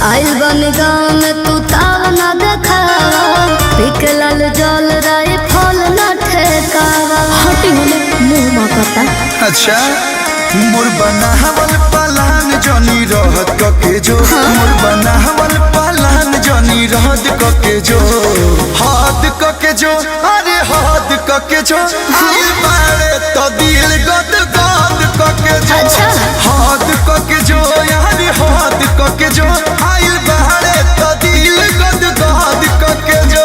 आइल बन गाँव में तू ताव न देखावा, पिकलल जल राय फल न ठेकावा। हटी होले मुँह माकता। अच्छा मोर बनावल पलान जनी रहत कके जो, मोर बनावल पलान जनी रहत कके जो, हाथ कके जो, अरे हाथ कके जो, आइल बाड़े तो दिल गद गद कके जो, अच्छा हाथ कके जो, यार हाथ कके जो, आइल बाड़े तो दिल गद गद कके जो।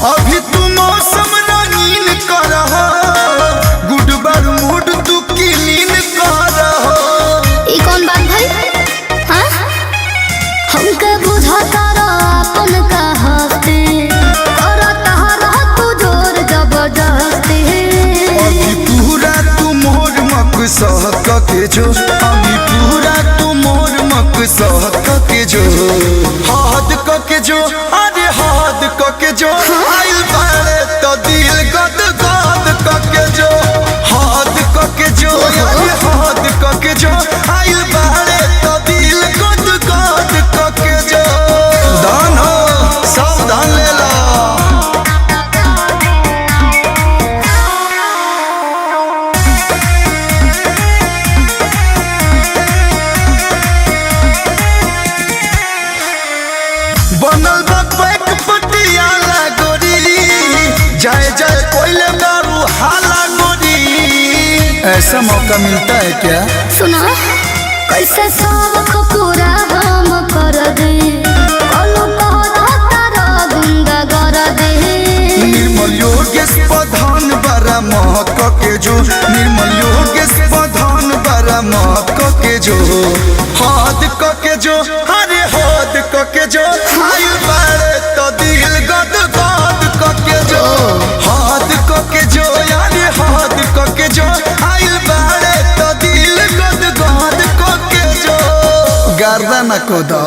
अभी तू मौसम रंगीन कर रहा, गुड बार मूड तू क्लीन कर रहा। ई कौन बात भाई? हाँ हमके बुझाता अपन का हस्ती, करता रह तू जोर जबरदस्ती। अभी पूरा तू मोर मक सहक के जो, अभी पूरा तू मोर मक सहक के जो, हाथ के जो, अरे हाथ के जो, आइल बाड़े तो दिल गद गद के जो, हाथ के जो, अरे हाथ के जो, आइल बाड़े तो दिल गद गद के जो। दान हो सावधान ले ला। बनल बा पैक पटियाला गोरी, जाए जाए कोयले दारू हाला गोरी। ऐसा मौका मिलता है क्या? सुना कैसे सब पूरा हम कर दे, कलू कहता रा गुंडा कर दे। निर्मल योगेश प्रधान बड़ा महक के जो, निर्मल योगेश प्रधान बड़ा महक के जो, हाथ के जो, अरे हाथ के जो, आइल बाड़े तो दिल गद गद के जो, हाथ के जो, यार हाथ के जो, आइल बाड़े तो दिल गद गद के जो। गर्दन को दो।